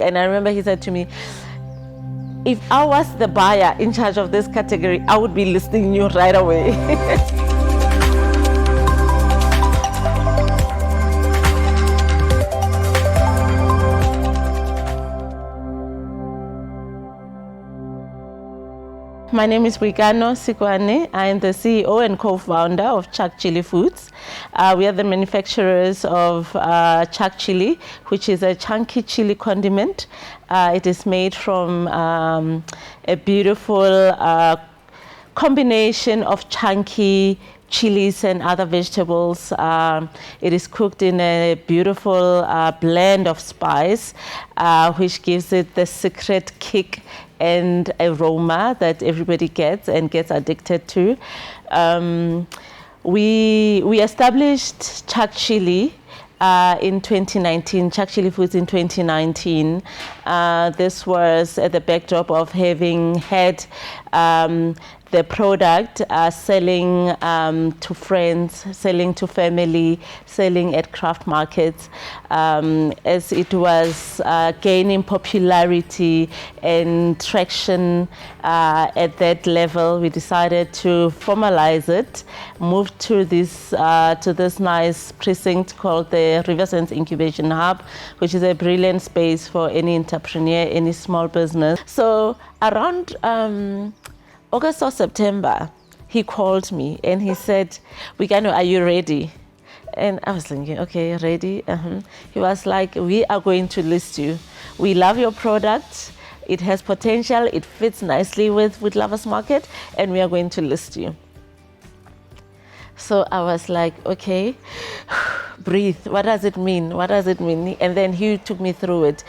And I remember he said to me, if I was the buyer in charge of this category, I would be listing you right away. My name is Boikano Sikwane. I am the CEO and co-founder of Chilli Foods. We are the manufacturers of Chilli, which is a chunky chili condiment. It is made from a beautiful combination of chunky chilies and other vegetables. It is cooked in a beautiful blend of spice, which gives it the secret kick and aroma that everybody gets and gets addicted to. We established Chilli in 2019, Chilli Foods in 2019. This was at the backdrop of having had the product selling to friends, selling to family, selling at craft markets. As it was gaining popularity and traction at that level, we decided to formalize it, move to this nice precinct called the Riversense Incubation Hub, which is a brilliant space for any entrepreneur, any small business. So around August or September, he called me and he said, "Boikano, are you ready?" And I was thinking, okay, ready? He was like, "We are going to list you. We love your product. It has potential. It fits nicely with Lovers Market, and we are going to list you." So I was like, okay, breathe. What does it mean? What does it mean? And then he took me through it.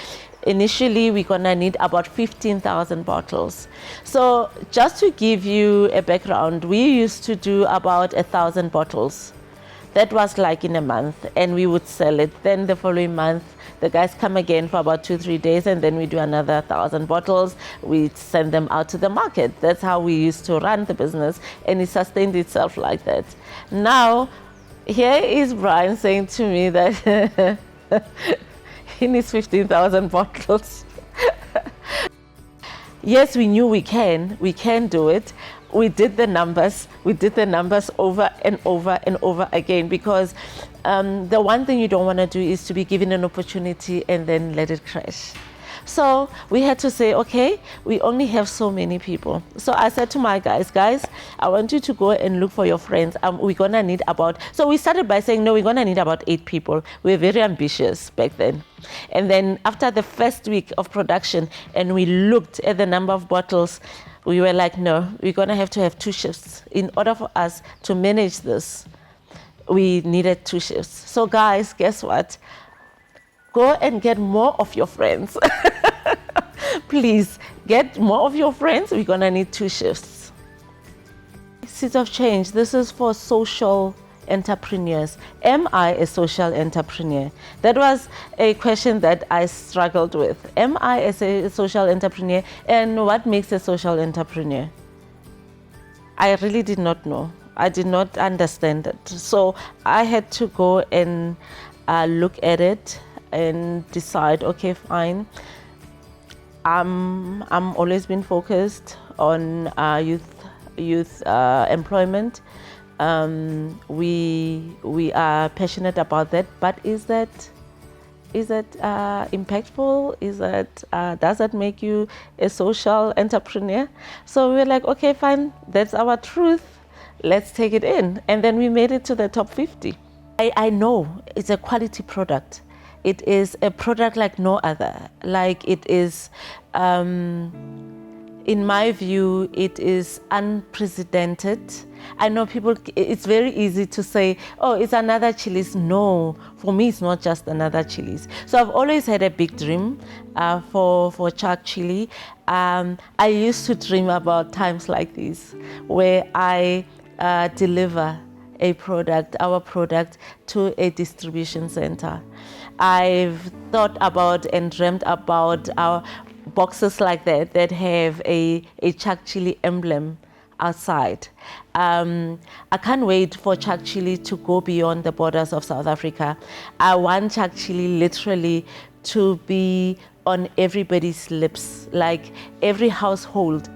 Initially, we're gonna need about 15,000 bottles. So just to give you a background, we used to do about 1,000 bottles. That was like in a month, and we would sell it. Then the following month, the guys come again for about 2-3 days, and then we do another 1,000 bottles. We send them out to the market. That's how we used to run the business, and it sustained itself like that. Now, here is Brian saying to me that he needs 15,000 bottles. Yes, we knew we can do it. We did the numbers over and over and over again, because the one thing you don't want to do is to be given an opportunity and then let it crash. So we had to say, okay, we only have so many people. So I said to my guys, I want you to go and look for your friends. We're gonna need so we started by saying, no, we're gonna need about 8 people. We were very ambitious back then. And then after the first week of production, and we looked at the number of bottles, we were like, no, we're gonna have to have 2 shifts. In order for us to manage this, we needed 2 shifts. So guys, guess what? Go and get more of your friends. Please, get more of your friends. We're gonna need 2 shifts. Seeds of Change, this is for social entrepreneurs. Am I a social entrepreneur? That was a question that I struggled with. Am I a social entrepreneur? And what makes a social entrepreneur? I really did not know. I did not understand it. So I had to go and look at it and decide, okay, fine. I'm always been focused on youth employment. We are passionate about that, but is that impactful? Does that make you a social entrepreneur? So we're like, okay, fine, that's our truth. Let's take it in. And then we made it to the top 50. I know it's a quality product. It is a product like no other. Like it is, in my view, it is unprecedented. I know people, it's very easy to say, oh, it's another Chilli's. No, for me, it's not just another Chilli's. So I've always had a big dream for Chilli. I used to dream about times like these, where I deliver our product to a distribution center. I've thought about and dreamt about our boxes like that have a Chilli emblem outside. I can't wait for Chilli to go beyond the borders of South Africa. I want Chilli literally to be on everybody's lips. Like every household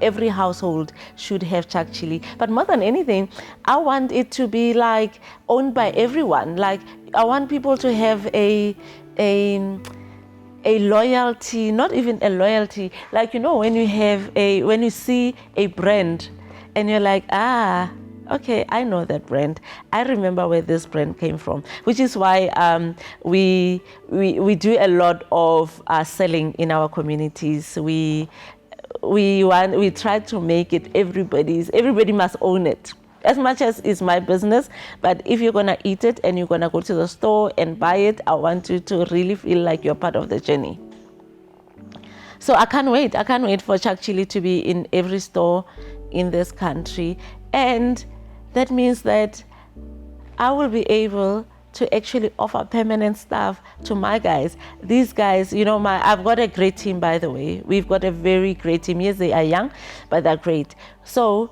should have Chuck Chilli. But more than anything, I want it to be like owned by everyone. Like I want people to have a loyalty, not even a loyalty. Like, you know, when you see a brand and you're like, okay, I know that brand. I remember where this brand came from, which is why we do a lot of selling in our communities. We try to make it everybody must own it. As much as it's my business, but if you're gonna eat it and you're gonna go to the store and buy it, I want you to really feel like you're part of the journey. So I can't wait for Chuck Chilli to be in every store in this country. And that means that I will be able to actually offer permanent staff to my guys. These guys, you know, I've got a great team, by the way. We've got a very great team. Yes, they are young, but they're great. So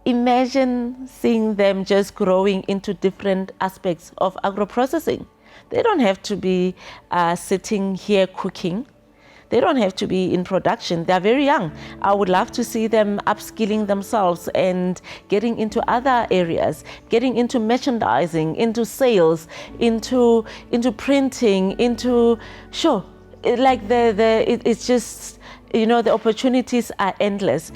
imagine seeing them just growing into different aspects of agro-processing. They don't have to be sitting here cooking. They don't have to be in production. They're very young. I would love to see them upskilling themselves and getting into other areas, getting into merchandising, into sales, into printing, it's just, you know, the opportunities are endless.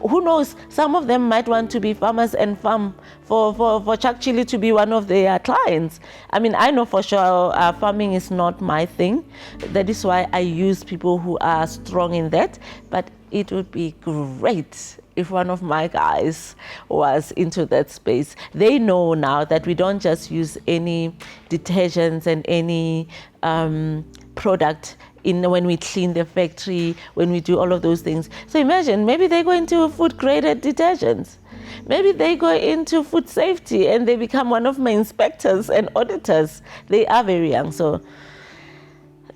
Who knows, some of them might want to be farmers and farm for Chuck Chilli to be one of their clients. I mean, I know for sure farming is not my thing. That is why I use people who are strong in that. But it would be great if one of my guys was into that space. They know now that we don't just use any detergents and any product when we clean the factory, when we do all of those things. So imagine, maybe they go into food graded detergents. Maybe they go into food safety and they become one of my inspectors and auditors. They are very young. So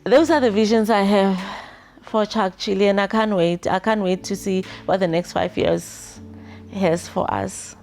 those are the visions I have for Chuck Chilli, and I can't wait. I can't wait to see what the next 5 years has for us.